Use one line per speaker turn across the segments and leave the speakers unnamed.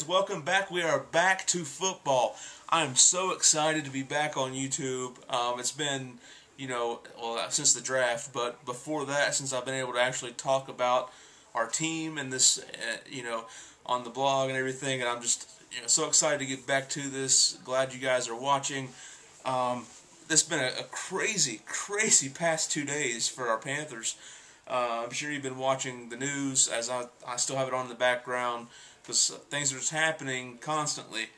fans, welcome back. We are back to football. I am so excited to be back on YouTube. It's been, since the draft, but before that, since I've been able to actually talk about our team and this, on the blog and everything, and I'm just, so excited to get back to this. Glad you guys are watching. This has been a crazy past 2 days for our Panthers. I'm sure you've been watching the news, as I still have it on in the background, because things are just happening constantly.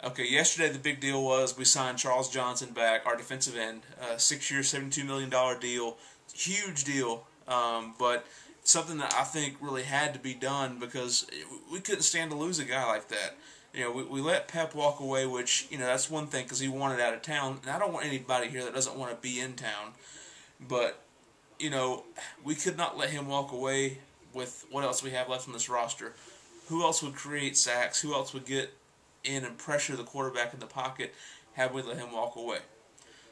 Okay, yesterday the big deal was we signed Charles Johnson back, our defensive end, 6-year, $72 million deal. Huge deal, but something that I think really had to be done because we couldn't stand to lose a guy like that. We let Pep walk away, which, that's one thing because he wanted out of town, and I don't want anybody here that doesn't want to be in town, but we could not let him walk away with what else we have left on this roster. Who else would create sacks? Who else would get in and pressure the quarterback in the pocket? Have we let him walk away?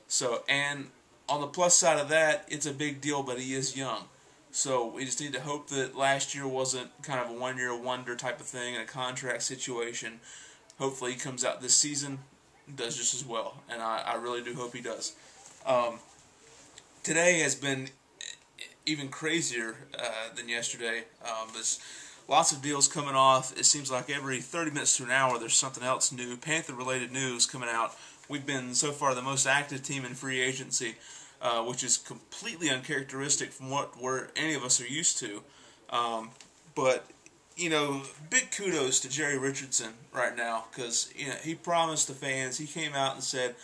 So, and on the plus side of that, it's a big deal, but he is young. So we just need to hope that last year wasn't kind of a one-year wonder type of thing in a contract situation. Hopefully he comes out this season and does just as well, and I really do hope he does. Today has been even crazier than yesterday. There's lots of deals coming off. It seems like every 30 minutes to an hour there's something else new, Panther-related news coming out. We've been so far the most active team in free agency, which is completely uncharacteristic from what any of us are used to. But big kudos to Jerry Richardson right now because he promised the fans. He came out and said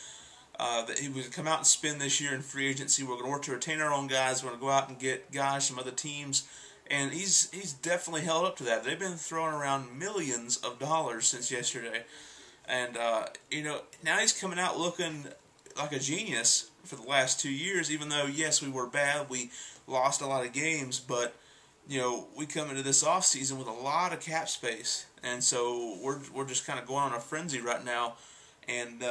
that he would come out and spend this year in free agency. We're going to work to retain our own guys. We're going to go out and get guys from other teams. And he's definitely held up to that. They've been throwing around millions of dollars since yesterday. And, now he's coming out looking like a genius for the last 2 years, even though, yes, we were bad. We lost a lot of games. But, we come into this offseason with a lot of cap space. And so we're just kind of going on a frenzy right now. And,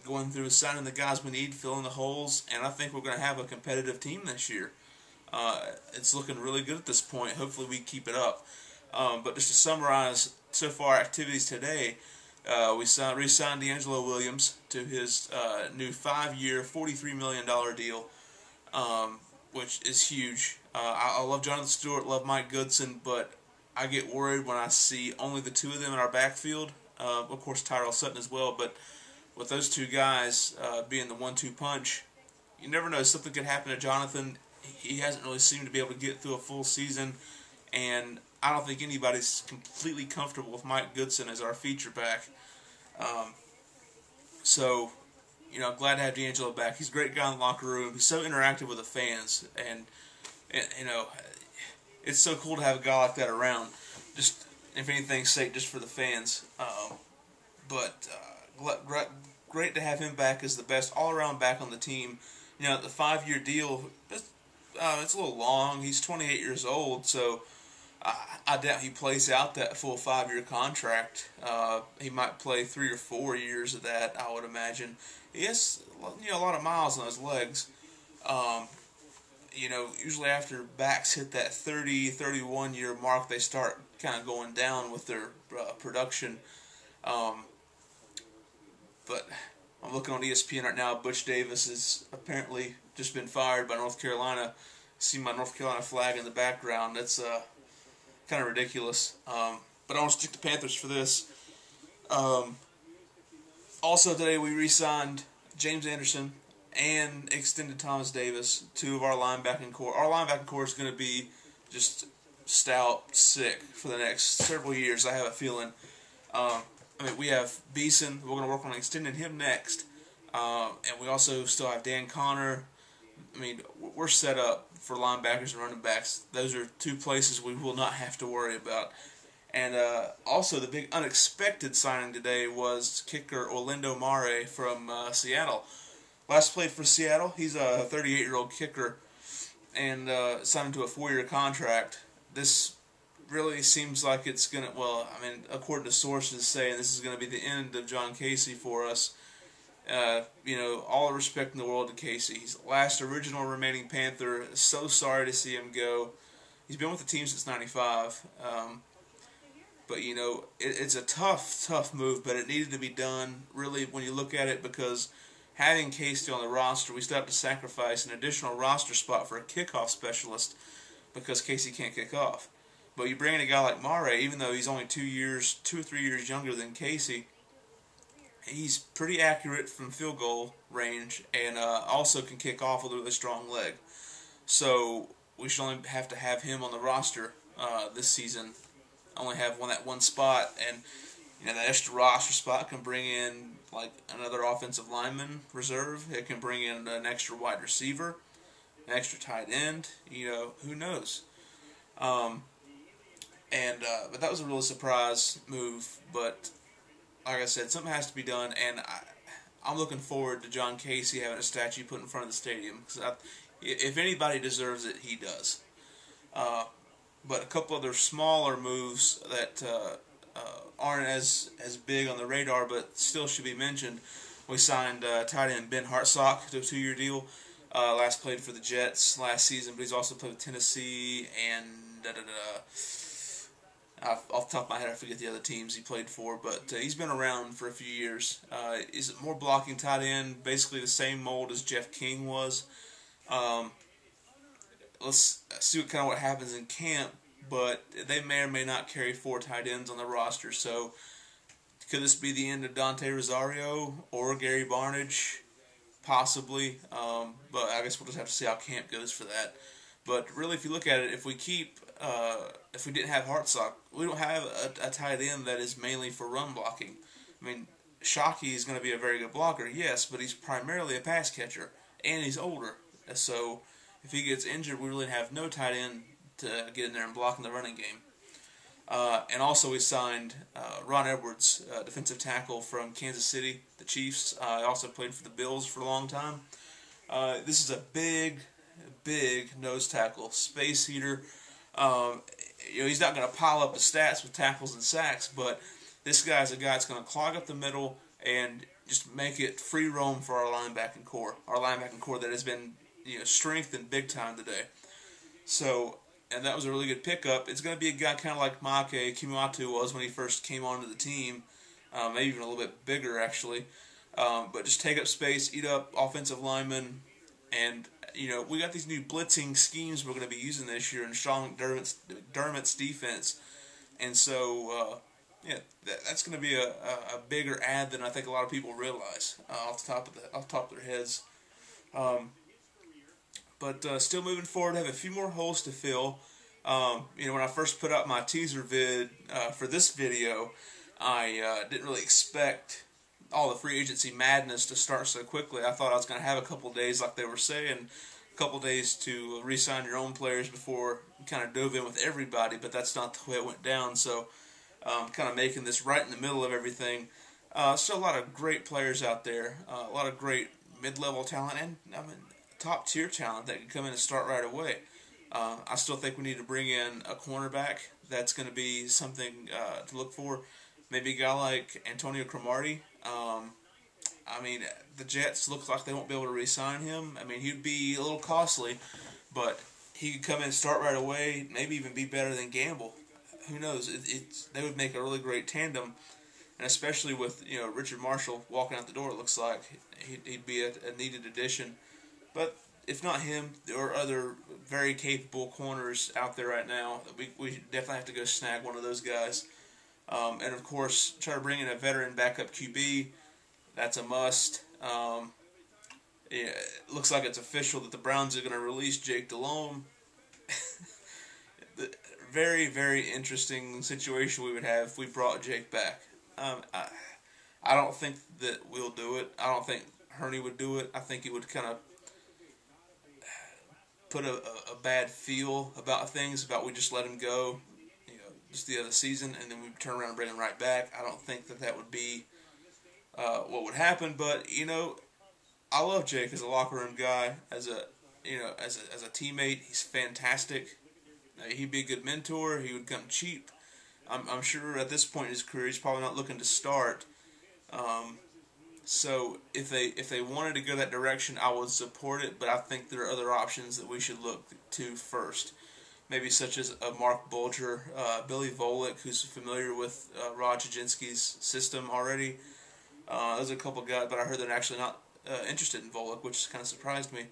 going through signing the guys we need, filling the holes, and I think we're going to have a competitive team this year. It's looking really good at this point. Hopefully we keep it up. But just to summarize so far activities today, we re-signed D'Angelo Williams to his new 5-year, $43 million deal, which is huge. I love Jonathan Stewart, love Mike Goodson, but I get worried when I see only the two of them in our backfield. Of course, Tyrell Sutton as well, but with those two guys being the 1-2 punch, you never know. Something could happen to Jonathan. He hasn't really seemed to be able to get through a full season, and I don't think anybody's completely comfortable with Mike Goodson as our feature back. So, I'm glad to have D'Angelo back. He's a great guy in the locker room. He's so interactive with the fans, and it's so cool to have a guy like that around. Just, if anything's sake, just for the fans. Great to have him back as the best all-around back on the team. The 5-year deal, it's a little long. He's 28 years old, so I doubt he plays out that full 5-year contract. He might play 3 or 4 years of that, I would imagine. He has a lot of miles on his legs. Usually after backs hit that 30, 31-year mark, they start kind of going down with their production. But I'm looking on ESPN right now. Butch Davis has apparently just been fired by North Carolina. See my North Carolina flag in the background. That's kind of ridiculous. But I want to stick to Panthers for this. Also today we re-signed James Anderson and extended Thomas Davis, two of our linebacking core. Our linebacking core is going to be just stout, sick for the next several years, I have a feeling. We have Beeson. We're going to work on extending him next. And we also still have Dan Connor. We're set up for linebackers and running backs. Those are two places we will not have to worry about. And also the big unexpected signing today was kicker Orlando Mare from Seattle. Last played for Seattle. He's a 38-year-old kicker and signed to a 4-year contract. This really seems like it's going to, according to sources saying this is going to be the end of John Casey for us. All the respect in the world to Casey. He's the last original remaining Panther. So sorry to see him go. He's been with the team since '95. But it's a tough move, but it needed to be done. Really, when you look at it, because having Casey on the roster, we still have to sacrifice an additional roster spot for a kickoff specialist because Casey can't kick off. But you bring in a guy like Mare, even though he's only 2 or 3 years younger than Casey, he's pretty accurate from field goal range and also can kick off with a really strong leg. So we should only have to have him on the roster this season. Only have that one spot, and that extra roster spot can bring in like another offensive lineman reserve. It can bring in an extra wide receiver, an extra tight end. Who knows? But that was a real surprise move. But like I said, something has to be done, and I'm looking forward to John Casey having a statue put in front of the stadium, because if anybody deserves it, he does. But a couple other smaller moves that aren't as big on the radar, but still should be mentioned. We signed tight end Ben Hartsock to a 2-year deal. Last played for the Jets last season, but he's also played with Tennessee and off the top of my head, I forget the other teams he played for, but he's been around for a few years. He's a more blocking tight end, basically the same mold as Jeff King was. Let's see what happens in camp, but they may or may not carry 4 tight ends on the roster. So could this be the end of Dante Rosario or Gary Barnage? Possibly, but I guess we'll just have to see how camp goes for that. But really, if you look at it, if we didn't have Hartsock, we don't have a tight end that is mainly for run blocking. I mean, Shockey is going to be a very good blocker, yes, but he's primarily a pass catcher, and he's older. So if he gets injured, we really have no tight end to get in there and block in the running game. And also we signed Ron Edwards, defensive tackle from Kansas City, the Chiefs. Also played for the Bills for a long time. This is a big nose tackle, space heater. He's not going to pile up the stats with tackles and sacks, but this guy's a guy that's going to clog up the middle and just make it free roam for our linebacking core. Our linebacking core that has been strengthened big time today. So, and that was a really good pickup. It's going to be a guy kind of like Make Kimuatu was when he first came onto the team, maybe even a little bit bigger actually. But just take up space, eat up offensive linemen, and we got these new blitzing schemes we're going to be using this year in Sean McDermott's defense, and so that's going to be a bigger ad than I think a lot of people realize off the top of their heads. But still moving forward, I have a few more holes to fill. When I first put out my teaser vid for this video, I didn't really expect all the free agency madness to start so quickly. I thought I was going to have a couple days, like they were saying, a couple days to re-sign your own players before you kind of dove in with everybody, but that's not the way it went down. So kind of making this right in the middle of everything. Still a lot of great players out there, a lot of great mid-level talent, and top-tier talent that can come in and start right away. I still think we need to bring in a cornerback. That's going to be something to look for. Maybe a guy like Antonio Cromartie. The Jets look like they won't be able to re-sign him. He'd be a little costly, but he could come in and start right away, maybe even be better than Gamble. Who knows? They would make a really great tandem, and especially with Richard Marshall walking out the door, it looks like he'd be a needed addition. But if not him, there are other very capable corners out there right now. We definitely have to go snag one of those guys. And of course, try to bring in a veteran backup QB. That's a must. It looks like it's official that the Browns are going to release Jake Delhomme. Very, very interesting situation we would have if we brought Jake back. I don't think that we'll do it. I don't think Hurney would do it. I think he would kind of put a bad feel about things, about we just let him go, just the other season, and then we turn around and bring him right back. I don't think that would be what would happen, but I love Jake as a locker room guy, as a teammate. He's fantastic. He'd be a good mentor. He would come cheap. I'm sure at this point in his career he's probably not looking to start. So if they wanted to go that direction, I would support it. But I think there are other options that we should look to first. maybe such as a Mark Bulger, Billy Volek, who's familiar with Rod Chajinski's system already. Those are a couple guys, but I heard they're actually not interested in Volek, which kind of surprised me.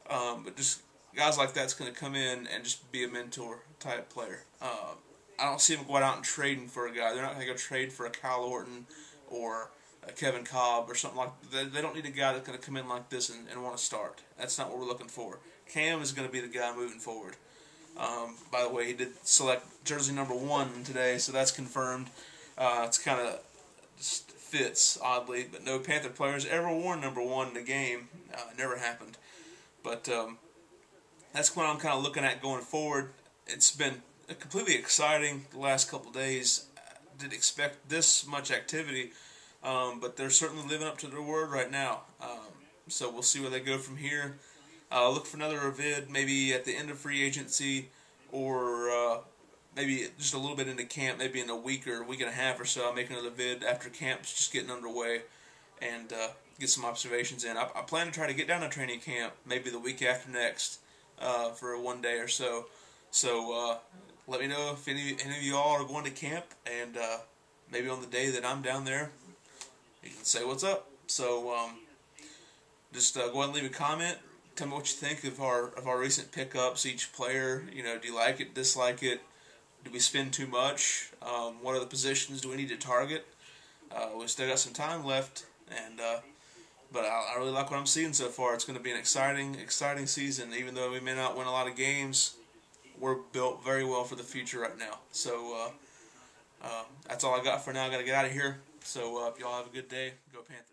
But just guys like that's going to come in and just be a mentor type player. I don't see them going out and trading for a guy. They're not going to go trade for a Kyle Orton or a Kevin Cobb or something like that. They don't need a guy that's going to come in like this and want to start. That's not what we're looking for. Cam is going to be the guy moving forward. By the way, he did select jersey number 1 today, so that's confirmed. It's kind of just fits oddly, but no Panther players ever worn number 1 in the game. Never happened. But that's what I'm kind of looking at going forward. It's been completely exciting the last couple days. I didn't expect this much activity, but they're certainly living up to their word right now. So we'll see where they go from here. Look for another vid maybe at the end of free agency, or maybe just a little bit into camp, maybe in a week or a week and a half or so. I'll make another vid after camp's just getting underway and get some observations in. I plan to try to get down to training camp maybe the week after next for one day or so. So let me know if any of you all are going to camp, and maybe on the day that I'm down there, you can say what's up. So just go ahead and leave a comment. Tell me what you think of our recent pickups, each player. You know, do you like it, dislike it? Do we spend too much? What are the positions do we need to target? We've still got some time left, and but I really like what I'm seeing so far. It's going to be an exciting season. Even though we may not win a lot of games, we're built very well for the future right now. So that's all I got for now. I got to get out of here. So if y'all have a good day, go Panthers.